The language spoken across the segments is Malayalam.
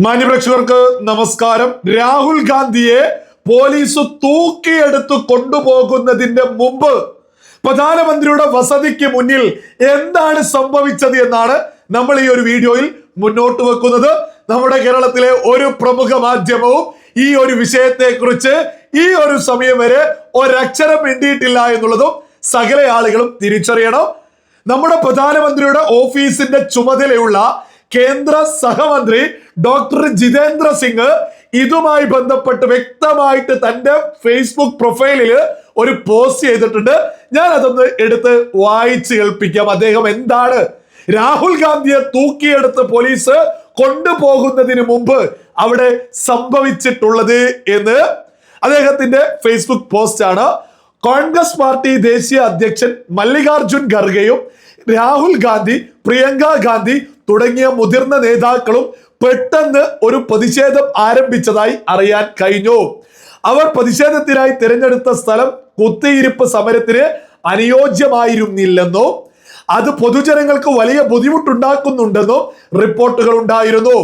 മാന്യപ്രേക്ഷകർക്ക് നമസ്കാരം. രാഹുൽ ഗാന്ധിയെ പോലീസ് തൂക്കിയെടുത്ത് കൊണ്ടുപോകുന്നതിന്റെ മുമ്പ് പ്രധാനമന്ത്രിയുടെ വസതിക്ക് മുന്നിൽ എന്താണ് സംഭവിച്ചത് എന്നാണ് നമ്മൾ ഈ ഒരു വീഡിയോയിൽ മുന്നോട്ട് വെക്കുന്നത്. നമ്മുടെ കേരളത്തിലെ ഒരു പ്രമുഖ മാധ്യമവും ഈ ഒരു വിഷയത്തെ കുറിച്ച് ഈ ഒരു സമയം വരെ ഒരക്ഷരം മിണ്ടിയിട്ടില്ല എന്നുള്ളതും സകല ആളുകളും തിരിച്ചറിയണം. നമ്മുടെ പ്രധാനമന്ത്രിയുടെ ഓഫീസിന്റെ ചുമതലയുള്ള കേന്ദ്ര സഹമന്ത്രി ഡോക്ടർ ജിതേന്ദ്ര സിംഗ് ഇതുമായി ബന്ധപ്പെട്ട് വ്യക്തമായിട്ട് തന്റെ ഫേസ്ബുക്ക് പ്രൊഫൈലിൽ ഒരു പോസ്റ്റ് ചെയ്തിട്ടുണ്ട്. ഞാൻ അതൊന്ന് എടുത്ത് വായിച്ച് കേൾപ്പിക്കാം. അദ്ദേഹം എന്താണ് രാഹുൽ ഗാന്ധിയെ തൂക്കിയെടുത്ത് പോലീസ് കൊണ്ടുപോകുന്നതിന് മുമ്പ് അവിടെ സംഭവിച്ചിട്ടുള്ളത് എന്ന് അദ്ദേഹത്തിന്റെ ഫേസ്ബുക്ക് പോസ്റ്റ് ആണ്. കോൺഗ്രസ് പാർട്ടി ദേശീയ അധ്യക്ഷൻ മല്ലികാർജുൻ ഖർഗെയും രാഹുൽ ഗാന്ധി, പ്രിയങ്ക ഗാന്ധി തുടങ്ങിയ മുതിർന്ന നേതാക്കളും പെട്ടെന്ന് ഒരു പ്രതിഷേധം ആരംഭിച്ചതായി അറിയാൻ കഴിഞ്ഞു. അവർ പ്രതിഷേധത്തിനായി തിരഞ്ഞെടുത്ത സ്ഥലം കുത്തിയിരിപ്പ് സമരത്തിന് അനുയോജ്യമായിരുന്നില്ലെന്നോ അത് പൊതുജനങ്ങൾക്ക് വലിയ ബുദ്ധിമുട്ടുണ്ടാക്കുന്നുണ്ടെന്നോ റിപ്പോർട്ടുകൾ ഉണ്ടായിരുന്നു.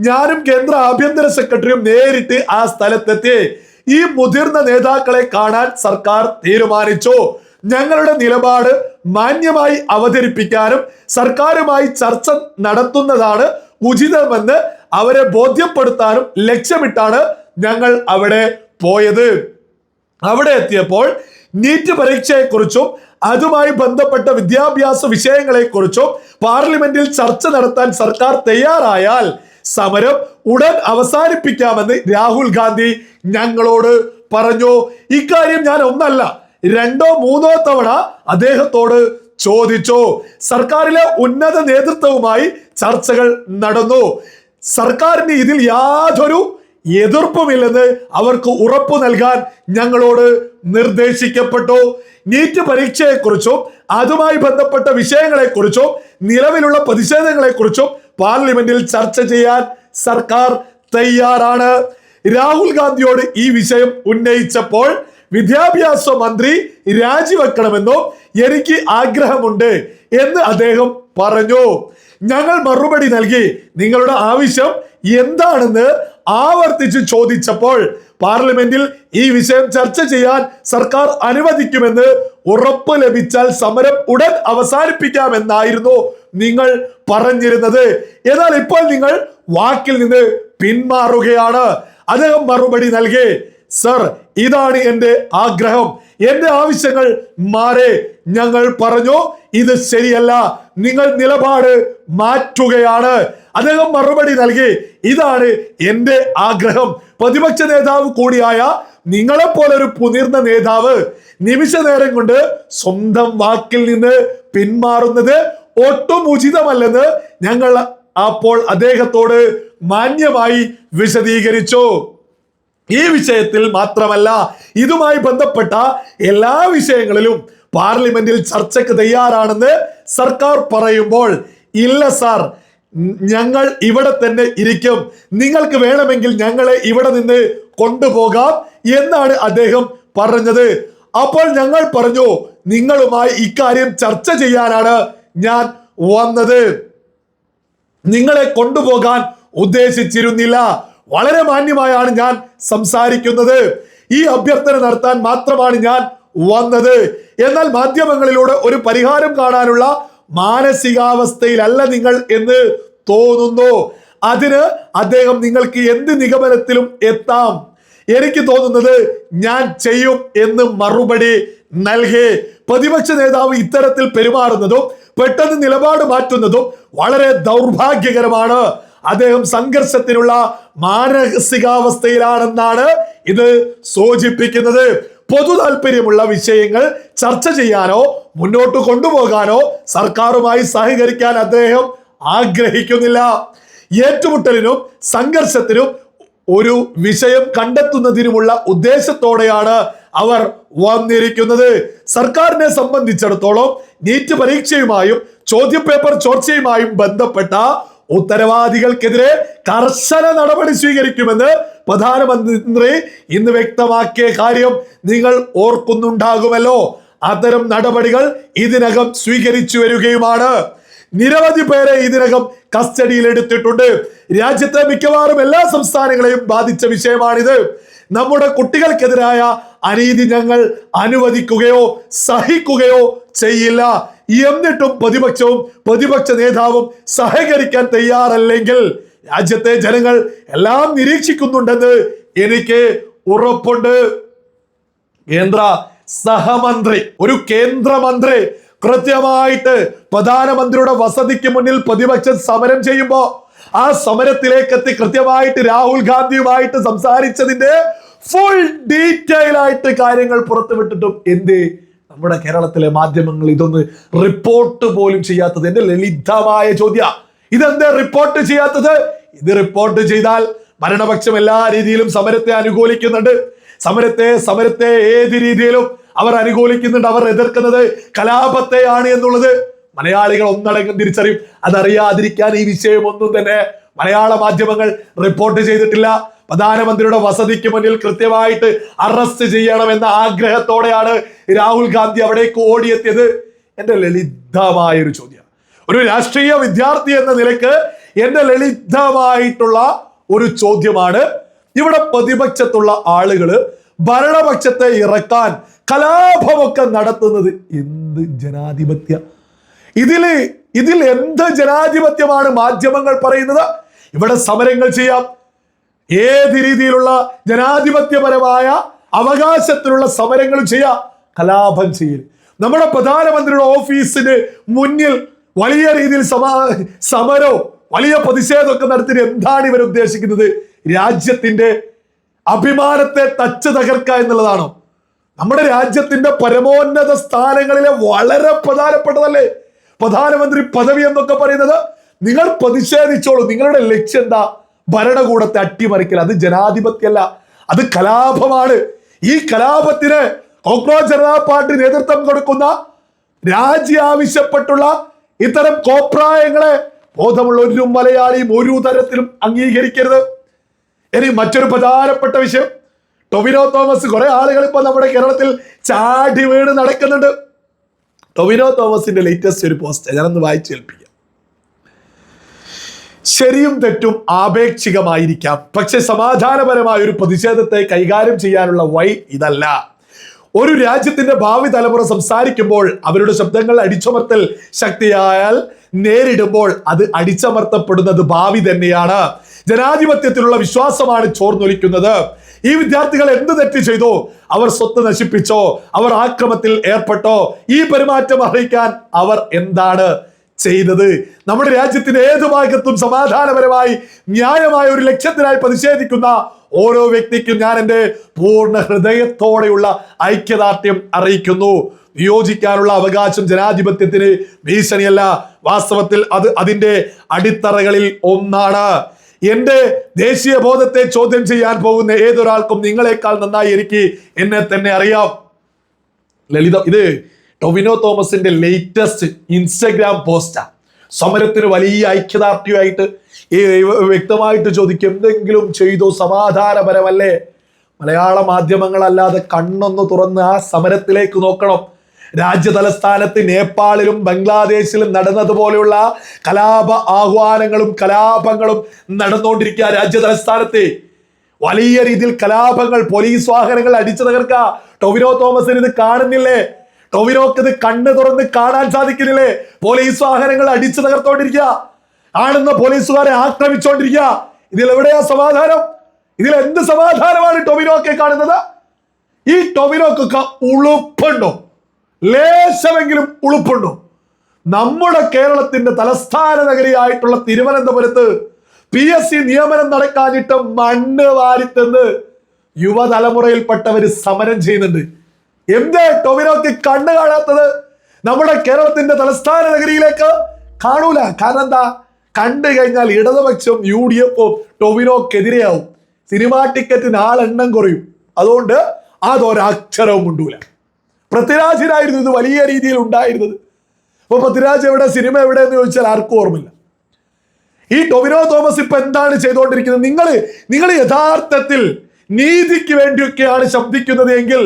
ഞാനും കേന്ദ്ര ആഭ്യന്തര സെക്രട്ടറിയും നേരിട്ട് ആ സ്ഥലത്തെത്തി. ഈ മുതിർന്ന നേതാക്കളെ കാണാൻ സർക്കാർ തീരുമാനിച്ചു. ഞങ്ങളുടെ നിലപാട് മാന്യമായി അവതരിപ്പിക്കാനും സർക്കാരുമായി ചർച്ച നടത്തുന്നതാണ് ഉചിതമെന്ന് അവരെ ബോധ്യപ്പെടുത്താനും ലക്ഷ്യമിട്ടാണ് ഞങ്ങൾ അവിടെ പോയത്. അവിടെ എത്തിയപ്പോൾ നീറ്റ് പരീക്ഷയെക്കുറിച്ചും അതുമായി ബന്ധപ്പെട്ട വിദ്യാഭ്യാസ വിഷയങ്ങളെക്കുറിച്ചും പാർലമെന്റിൽ ചർച്ച നടത്താൻ സർക്കാർ തയ്യാറായാൽ സമരം ഉടൻ അവസാനിപ്പിക്കാമെന്ന് രാഹുൽ ഗാന്ധി ഞങ്ങളോട് പറഞ്ഞു. ഇക്കാര്യം ഞാൻ ഒന്നല്ല രണ്ടോ മൂന്നോ തവണ അദ്ദേഹത്തോട് ചോദിച്ചു. സർക്കാരിലെ ഉന്നത നേതൃത്വവുമായി ചർച്ചകൾ നടന്നു. സർക്കാരിന് ഇതിൽ യാതൊരു എതിർപ്പുമില്ലെന്ന് അവർക്ക് ഉറപ്പു നൽകാൻ ഞങ്ങളോട് നിർദ്ദേശിക്കപ്പെട്ടു. നീറ്റ് പരീക്ഷയെക്കുറിച്ചും അതുമായി ബന്ധപ്പെട്ട വിഷയങ്ങളെക്കുറിച്ചും നിലവിലുള്ള പ്രതിഷേധങ്ങളെക്കുറിച്ചും പാർലമെന്റിൽ ചർച്ച ചെയ്യാൻ സർക്കാർ തയ്യാറാണ്. രാഹുൽ ഗാന്ധിയോട് ഈ വിഷയം ഉന്നയിച്ചപ്പോൾ വിദ്യാഭ്യാസ മന്ത്രി രാജിവെക്കണമെന്നോ എനിക്ക് ആഗ്രഹമുണ്ട് എന്ന് അദ്ദേഹം പറഞ്ഞു. ഞങ്ങൾ മറുപടി നൽകി. നിങ്ങളുടെ ആവശ്യം എന്താണെന്ന് ആവർത്തിച്ച് ചോദിച്ചപ്പോൾ പാർലമെന്റിൽ ഈ വിഷയം ചർച്ച ചെയ്യാൻ സർക്കാർ അനുവദിക്കുമെന്ന് ഉറപ്പ് ലഭിച്ചാൽ സമരം ഉടൻ അവസാനിപ്പിക്കാമെന്നായിരുന്നു നിങ്ങൾ പറഞ്ഞിരുന്നത്. എന്നാൽ ഇപ്പോൾ നിങ്ങൾ വാക്കിൽ നിന്ന് പിന്മാറുകയാണ്. അദ്ദേഹം മറുപടി നൽകി. സർ, ഇതാണ് എന്റെ ആഗ്രഹം. എന്റെ ആവശ്യങ്ങൾ മാറി. ഞങ്ങൾ പറഞ്ഞു ഇത് ശരിയല്ല, നിങ്ങൾ നിലപാട് മാറ്റുകയാണ്. അദ്ദേഹം മറുപടി നൽകി. ഇതാണ് എന്റെ ആഗ്രഹം. പ്രതിപക്ഷ നേതാവ് കൂടിയായ നിങ്ങളെപ്പോലൊരു മുതിർന്ന നേതാവ് നിമിഷ നേരം കൊണ്ട് സ്വന്തം വാക്കിൽ നിന്ന് പിന്മാറുന്നത് ഒട്ടും ഉചിതമല്ലെന്ന് ഞങ്ങൾ അപ്പോൾ അദ്ദേഹത്തോട് മാന്യമായി വിശദീകരിച്ചു. ഈ വിഷയത്തിൽ മാത്രമല്ല, ഇതുമായി ബന്ധപ്പെട്ട എല്ലാ വിഷയങ്ങളിലും പാർലമെന്റിൽ ചർച്ചയ്ക്ക് തയ്യാറാണെന്ന് സർക്കാർ പറയുമ്പോൾ ഇല്ല സാർ, ഞങ്ങൾ ഇവിടെ തന്നെ ഇരിക്കും, നിങ്ങൾക്ക് വേണമെങ്കിൽ ഞങ്ങളെ ഇവിടെ നിന്ന് കൊണ്ടുപോകാം എന്നാണ് അദ്ദേഹം പറഞ്ഞത്. അപ്പോൾ ഞങ്ങൾ പറഞ്ഞു, നിങ്ങളുമായി ഇക്കാര്യം ചർച്ച ചെയ്യാനാണ് ഞാൻ വന്നത്, നിങ്ങളെ കൊണ്ടുപോകാൻ ഉദ്ദേശിച്ചിരുന്നില്ല. വളരെ മാന്യമായാണ് ഞാൻ സംസാരിക്കുന്നത്. ഈ അഭ്യർത്ഥന നടത്താൻ മാത്രമാണ് ഞാൻ വന്നത്. എന്നാൽ മാധ്യമങ്ങളിലൂടെ ഒരു പരിഹാരം കാണാനുള്ള മാനസികാവസ്ഥയിലല്ല നിങ്ങൾ എന്ന് തോന്നുന്നു. അതിന് അദ്ദേഹം നിങ്ങൾക്ക് എന്ത് നിഗമനത്തിലും എത്താം. എനിക്ക് തോന്നുന്നത് ഞാൻ ചെയ്യും എന്ന് മറുപടി നൽകി. പ്രതിപക്ഷ നേതാവ് ഇത്തരത്തിൽ പെരുമാറുന്നതും പെട്ടെന്ന് നിലപാട് മാറ്റുന്നതും വളരെ ദൗർഭാഗ്യകരമാണ്. അദ്ദേഹം സംഘർഷത്തിനുള്ള മാനസികാവസ്ഥയിലാണെന്നാണ് ഇത് സൂചിപ്പിക്കുന്നത്. പൊതു താല്പര്യമുള്ള വിഷയങ്ങൾ ചർച്ച ചെയ്യാനോ മുന്നോട്ട് കൊണ്ടുപോകാനോ സർക്കാരുമായി സഹകരിക്കാൻ അദ്ദേഹം ആഗ്രഹിക്കുന്നില്ല. ഏറ്റുമുട്ടലിനും സംഘർഷത്തിനും ഒരു വിഷയം കണ്ടെത്തുന്നതിനുമുള്ള ഉദ്ദേശത്തോടെയാണ് അവർ വന്നിരിക്കുന്നത്. സർക്കാരിനെ സംബന്ധിച്ചിടത്തോളം നീറ്റ് പരീക്ഷയുമായും ചോദ്യപേപ്പർ ചോർച്ചയുമായും ബന്ധപ്പെട്ട ഉത്തരവാദികൾക്കെതിരെ കർശന നടപടി സ്വീകരിക്കുമെന്ന് പ്രധാനമന്ത്രി ഇന്ന് വ്യക്തമാക്കിയ കാര്യം നിങ്ങൾ ഓർക്കുന്നുണ്ടാകുമല്ലോ. അത്തരം നടപടികൾ ഇതിനകം സ്വീകരിച്ചു വരികയുമാണ്. നിരവധി പേരെ ഇതിനകം കസ്റ്റഡിയിൽ എടുത്തിട്ടുണ്ട്. രാജ്യത്തെ മിക്കവാറും എല്ലാ സംസ്ഥാനങ്ങളെയും ബാധിച്ച വിഷയമാണിത്. നമ്മുടെ കുട്ടികൾക്കെതിരായ അനീതി ഞങ്ങൾ അനുവദിക്കുകയോ സഹിക്കുകയോ ചെയ്യില്ല. എന്നിട്ടും പ്രതിപക്ഷവും പ്രതിപക്ഷ നേതാവും സഹകരിക്കാൻ തയ്യാറല്ലെങ്കിൽ രാജ്യത്തെ ജനങ്ങൾ എല്ലാം നിരീക്ഷിക്കുന്നുണ്ടെന്ന് എനിക്ക് ഉറപ്പുണ്ട്. കേന്ദ്ര സഹമന്ത്രി, ഒരു കേന്ദ്രമന്ത്രി കൃത്യമായിട്ട് പ്രധാനമന്ത്രിയുടെ വസതിക്ക് മുന്നിൽ പ്രതിപക്ഷം സമരം ചെയ്യുമ്പോ ആ സമരത്തിലേക്ക് എത്തി കൃത്യമായിട്ട് രാഹുൽ ഗാന്ധിയുമായിട്ട് സംസാരിച്ചതിന്റെ ഫുൾ ഡീറ്റെയിൽ ആയിട്ട് കാര്യങ്ങൾ പുറത്തുവിട്ടിട്ടും നമ്മുടെ കേരളത്തിലെ മാധ്യമങ്ങൾ ഇതൊന്ന് റിപ്പോർട്ട് പോലും ചെയ്യാത്തത്? എന്റെ ലളിതമായ ചോദ്യ, ഇതെന്താ റിപ്പോർട്ട് ചെയ്യാത്തത്? ഇത് റിപ്പോർട്ട് ചെയ്താൽ ഭരണപക്ഷം എല്ലാ രീതിയിലും സമരത്തെ അനുകൂലിക്കുന്നുണ്ട്. സമരത്തെ ഏത് രീതിയിലും അവർ അനുകൂലിക്കുന്നുണ്ട്. അവർ എതിർക്കുന്നത് കലാപത്തെയാണ് എന്നുള്ളത് മലയാളികൾ ഒന്നടങ്കം തിരിച്ചറിയും. അതറിയാതിരിക്കാൻ ഈ വിഷയം ഒന്നും തന്നെ മലയാള മാധ്യമങ്ങൾ റിപ്പോർട്ട് ചെയ്തിട്ടില്ല. പ്രധാനമന്ത്രിയുടെ വസതിക്ക് മുന്നിൽ കൃത്യമായിട്ട് അറസ്റ്റ് ചെയ്യണമെന്ന ആഗ്രഹത്തോടെയാണ് രാഹുൽ ഗാന്ധി അവിടേക്ക് ഓടിയെത്തിയത്. എന്റെ ലളിതമായ ഒരു ചോദ്യം, ഒരു രാഷ്ട്രീയ വിദ്യാർത്ഥി എന്ന നിലക്ക് എന്റെ ലളിതമായിട്ടുള്ള ഒരു ചോദ്യമാണ്. ഇവിടെ പ്രതിപക്ഷത്തുള്ള ആളുകള് ഭരണപക്ഷത്തെ ഇറക്കാൻ കലാപമൊക്കെ നടത്തുന്നത് എന്ത് ജനാധിപത്യ? ഇതിൽ എന്ത് ജനാധിപത്യമാണ് മാധ്യമങ്ങൾ പറയുന്നത്? ഇവിടെ സമരങ്ങൾ ചെയ്യാം, ഏത് രീതിയിലുള്ള ജനാധിപത്യപരമായ അവകാശത്തിലുള്ള സമരങ്ങൾ ചെയ്യാം. കലാപം ചെയ്യൽ, നമ്മുടെ പ്രധാനമന്ത്രിയുടെ ഓഫീസിന് മുന്നിൽ വലിയ രീതിയിൽ സമരോ വലിയ പ്രതിഷേധമൊക്കെ നടത്തി എന്താണ് ഇവർ ഉദ്ദേശിക്കുന്നത്? രാജ്യത്തിന്റെ അഭിമാനത്തെ തച്ച് തകർക്കുക എന്നുള്ളതാണോ? നമ്മുടെ രാജ്യത്തിന്റെ പരമോന്നത സ്ഥാനങ്ങളിലെ വളരെ പ്രധാനപ്പെട്ടതല്ലേ പ്രധാനമന്ത്രി പദവി എന്നൊക്കെ പറയുന്നത്? നിങ്ങൾ പ്രതിഷേധിച്ചോളൂ, നിങ്ങളുടെ ലക്ഷ്യം എന്താ? ഭരണകൂടത്തെ അട്ടിമറിക്കൽ. അത് ജനാധിപത്യമല്ല, അത് കലാപമാണ്. ഈ കലാപത്തിന് കോക്രോച്ച് ജനതാ പാർട്ടി നേതൃത്വം കൊടുക്കുന്ന രാജി ആവശ്യപ്പെട്ടുള്ള ഇത്തരം കോപ്രായങ്ങളെ ബോധമുള്ള ഒരു മലയാളിയും ഒരു തരത്തിലും അംഗീകരിക്കരുത്. ഇനി മറ്റൊരു പ്രധാനപ്പെട്ട വിഷയം, ടൊവിനോ തോമസ്. കുറെ ആളുകൾ ഇപ്പൊ നമ്മുടെ കേരളത്തിൽ ചാടി വീണ് നടക്കുന്നുണ്ട്. ടൊവിനോ തോമസിന്റെ ലേറ്റസ്റ്റ് ഒരു പോസ്റ്റ് ഞാനൊന്ന് വായിച്ചേൽപ്പിക്കാം. ശരിയും തെറ്റും ആപേക്ഷികമായിരിക്കാം, പക്ഷെ സമാധാനപരമായ ഒരു പ്രതിഷേധത്തെ കൈകാര്യം ചെയ്യാനുള്ള വഴി ഇതല്ല. ഒരു രാജ്യത്തിന്റെ ഭാവി തലമുറ സംസാരിക്കുമ്പോൾ അവരുടെ ശബ്ദങ്ങൾ അടിച്ചമർത്തൽ ശക്തിയായാൽ നേരിടുമ്പോൾ അത് അടിച്ചമർത്തപ്പെടുന്നത് ഭാവി തന്നെയാണ്. ജനാധിപത്യത്തിലുള്ള വിശ്വാസമാണ് ചോർന്നൊലിക്കുന്നത്. ഈ വിദ്യാർത്ഥികൾ എന്ത് തെറ്റ് ചെയ്തോ? അവർ സ്വത്ത് നശിപ്പിച്ചോ? അവർ ആക്രമത്തിൽ ഏർപ്പെട്ടോ? ഈ പെരുമാറ്റം അറിയിക്കാൻ അവർ എന്താണ് ചെയ്തത്? നമ്മുടെ രാജ്യത്തിന്റെ ഏതു ഭാഗത്തും സമാധാനപരമായി ന്യായമായ ഒരു ലക്ഷ്യത്തിനായി പ്രതിഷേധിക്കുന്ന ഓരോ വ്യക്തിക്കും ഞാൻ എൻ്റെ പൂർണ്ണ ഹൃദയത്തോടെയുള്ള ഐക്യദാർഢ്യം അറിയിക്കുന്നു. വിയോജിക്കാനുള്ള അവകാശം ജനാധിപത്യത്തിന് ഭീഷണിയല്ല, വാസ്തവത്തിൽ അത് അതിന്റെ അടിത്തറകളിൽ ഒന്നാണ്. എന്റെ ദേശീയ ബോധത്തെ ചോദ്യം ചെയ്യാൻ പോകുന്ന ഏതൊരാൾക്കും നിങ്ങളെക്കാൾ നന്നായി എനിക്ക് എന്നെ തന്നെ അറിയാം. ലളിതം. ഇത് ടൊവിനോ തോമസിന്റെ ലേറ്റസ്റ്റ് ഇൻസ്റ്റഗ്രാം പോസ്റ്റാ. സമരത്തിന് വലിയ ഐക്യദാർഢ്യമായിട്ട് വ്യക്തമായിട്ട് ചോദിക്കും, എന്തെങ്കിലും ചെയ്തോ? സമാധാനപരമല്ലേ? മലയാള മാധ്യമങ്ങളല്ലാതെ കണ്ണൊന്ന് തുറന്ന് ആ സമരത്തിലേക്ക് നോക്കണം. രാജ്യ തലസ്ഥാനത്ത് നേപ്പാളിലും ബംഗ്ലാദേശിലും നടന്നതുപോലെയുള്ള കലാപ ആഹ്വാനങ്ങളും കലാപങ്ങളും നടന്നുകൊണ്ടിരിക്കുക. രാജ്യ തലസ്ഥാനത്ത് വലിയ രീതിയിൽ കലാപങ്ങൾ, പോലീസ് വാഹനങ്ങൾ അടിച്ചു തകർക്കുക. ടൊവിനോ തോമസിന് ഇത് കാണുന്നില്ലേ? ടൊവിനോക്ക് ഇത് കണ്ണ് തുറന്ന് കാണാൻ സാധിക്കുന്നില്ലേ? പോലീസ് വാഹനങ്ങൾ അടിച്ചു തകർത്തോണ്ടിരിക്കുക, കാണുന്ന പോലീസുകാരെ ആക്രമിച്ചോണ്ടിരിക്കുക. ഇതിൽ എവിടെയാ സമാധാനം? ഇതിൽ എന്ത് സമാധാനമാണ് ടൊവിനോക്കെ കാണുന്നത്? ഈ ടൊവിനോക്കൊക്കെ ഉളുപ്പുണ്ടോ? ലേശമെങ്കിലും ഉളുപ്പുണ്ടോ? നമ്മുടെ കേരളത്തിന്റെ തലസ്ഥാന നഗരിയായിട്ടുള്ള തിരുവനന്തപുരത്ത് PSC നിയമനം നടക്കാഞ്ഞിട്ട് മണ്ണ് വാരിത്തെന്ന് യുവതലമുറയിൽപ്പെട്ടവര് സമരം ചെയ്യുന്നുണ്ട്. എന്തേ ടൊവിനോക്ക് കണ്ണ് കാണാത്തത്? നമ്മുടെ കേരളത്തിന്റെ തലസ്ഥാന നഗരിയിലേക്ക് കാണൂല. കാരണം എന്താ? കണ്ടു കഴിഞ്ഞാൽ ഇടതുപക്ഷം UDF ടൊവിനോക്കെതിരെയാവും. സിനിമാ ടിക്കറ്റിന് ആളെണ്ണം കുറയും. അതുകൊണ്ട് അതൊരക്ഷരവും കൊണ്ടൂല. പൃഥ്വിരാജിനായിരുന്നു ഇത് വലിയ രീതിയിൽ ഉണ്ടായിരുന്നത്. അപ്പൊ പൃഥ്വിരാജ് എവിടെ, സിനിമ എവിടെ എന്ന് ചോദിച്ചാൽ ആർക്കും ഓർമ്മയില്ല. ഈ ടൊവിനോ തോമസ് ഇപ്പൊ എന്താണ് ചെയ്തുകൊണ്ടിരിക്കുന്നത്? നിങ്ങൾ യഥാർത്ഥത്തിൽ നീതിക്ക് വേണ്ടിയൊക്കെയാണ് ശബ്ദിക്കുന്നത് എങ്കിൽ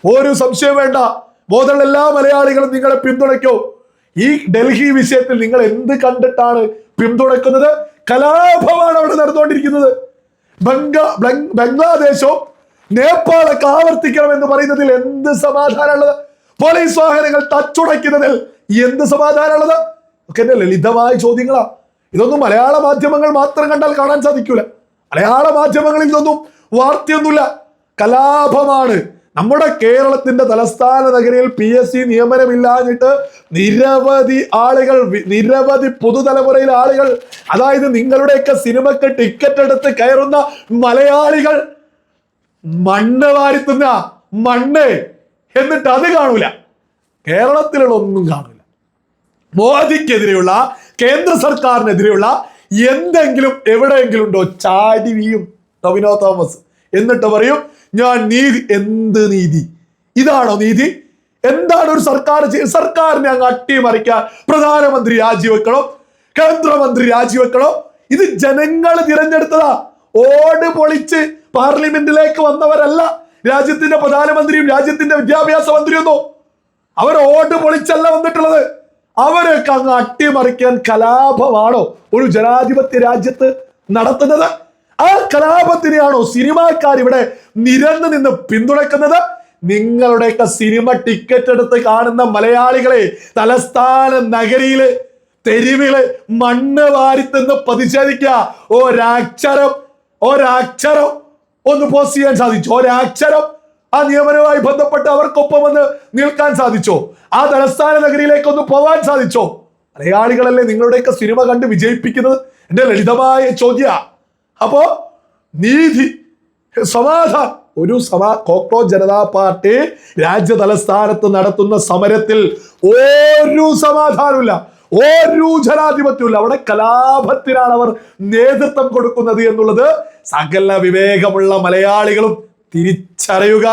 ഒരു സംശയം വേണ്ട, ബോധമുള്ള എല്ലാ മലയാളികളും നിങ്ങളെ പിന്തുണയ്ക്കോ. ഈ ഡൽഹി വിഷയത്തിൽ നിങ്ങൾ എന്ത് കണ്ടിട്ടാണ് പിന്തുണക്കുന്നത്? കലാപമാണ് അവിടെ നടന്നുകൊണ്ടിരിക്കുന്നത്. ബംഗ്ലാദേശോ നേപ്പാളൊക്കെ ആവർത്തിക്കണമെന്ന് പറയുന്നതിൽ എന്ത് സമാധാനമുള്ളത്? പോലീസ് വാഹനങ്ങൾ തച്ചുടയ്ക്കുന്നതിൽ എന്ത് സമാധാനമുള്ളത്? ഒക്കെ എന്റെ ലളിതമായ ചോദ്യങ്ങളാ. ഇതൊന്നും മലയാള മാധ്യമങ്ങൾ മാത്രം കണ്ടാൽ കാണാൻ സാധിക്കൂല. മലയാള മാധ്യമങ്ങളിൽ ഇതൊന്നും വാർത്തയൊന്നുമില്ല. കലാപമാണ്. നമ്മുടെ കേരളത്തിന്റെ തലസ്ഥാന നഗരിയിൽ PSC നിയമനമില്ലാഞ്ഞിട്ട് നിരവധി ആളുകൾ, നിരവധി പുതുതലമുറയിലെ ആളുകൾ, അതായത് നിങ്ങളുടെയൊക്കെ സിനിമക്ക് ടിക്കറ്റ് എടുത്ത് കയറുന്ന മലയാളികൾ മണ്ണ് വാരിത്തുന്ന മണ്ണ്, എന്നിട്ട് അത് കാണൂല. കേരളത്തിലുള്ള ഒന്നും കാണൂല. മോദിക്കെതിരെയുള്ള, കേന്ദ്ര സർക്കാരിനെതിരെയുള്ള എന്തെങ്കിലും എവിടെയെങ്കിലും ഉണ്ടോ? ചാടി വീയും ടൊവിനോ തോമസ്. എന്നിട്ട് പറയും ഞാൻ നീതി. എന്ത് നീതി? ഇതാണോ നീതി? എന്താണ് ഒരു സർക്കാരിനെ അങ്ങ് അട്ടിമറിക്കാൻ പ്രധാനമന്ത്രി രാജിവെക്കണോ? കേന്ദ്രമന്ത്രി രാജിവെക്കണോ? ഇത് ജനങ്ങൾ തിരഞ്ഞെടുത്തതാ. ഓട് പൊളിച്ച് പാർലമെന്റിലേക്ക് വന്നവരല്ല രാജ്യത്തിന്റെ പ്രധാനമന്ത്രിയും രാജ്യത്തിന്റെ വിദ്യാഭ്യാസ മന്ത്രിയൊന്നും. അവർ ഓട് പൊളിച്ചല്ല വന്നിട്ടുള്ളത്. അവരൊക്കെ അങ്ങ് അട്ടിമറിക്കാൻ കലാപമാണോ ഒരു ജനാധിപത്യ രാജ്യത്ത് നടത്തുന്നത്? ആ കലാപത്തിനെയാണോ സിനിമാക്കാർ ഇവിടെ നിരന്നു നിന്ന് പിന്തുണക്കുന്നത്? നിങ്ങളുടെയൊക്കെ സിനിമ ടിക്കറ്റ് എടുത്ത് കാണുന്ന മലയാളികളെ തലസ്ഥാന നഗരിയില് തെരുവില് മണ്ണ് വാരിത്തെന്ന് പ്രതിഷേധിക്കുക. ഒരക്ഷരം ഒന്ന് പോസ്റ്റ് ചെയ്യാൻ സാധിച്ചോ? ഒരക്ഷരം ആ നിയമനവുമായി ബന്ധപ്പെട്ട് അവർക്കൊപ്പം ഒന്ന് നിൽക്കാൻ സാധിച്ചോ? ആ തലസ്ഥാന നഗരിയിലേക്ക് ഒന്ന് പോവാൻ സാധിച്ചോ? മലയാളികളല്ലേ നിങ്ങളുടെയൊക്കെ സിനിമ കണ്ട് വിജയിപ്പിക്കുന്നത്? എന്റെ ലളിതമായ ചോദ്യ. അപ്പോ നീതി, സമാധാനം, കോക്രോച്ച് ജനതാ പാർട്ടി രാജ്യ തലസ്ഥാനത്ത് നടത്തുന്ന സമരത്തിൽ ഒരു സമാധാനമില്ല, ഒരു ജനാധിപത്യമില്ല. അവിടെ കലാപത്തിനാണ് അവർ നേതൃത്വം കൊടുക്കുന്നത് എന്നുള്ളത് സകല വിവേകമുള്ള മലയാളികളും തിരിച്ചറിയുക.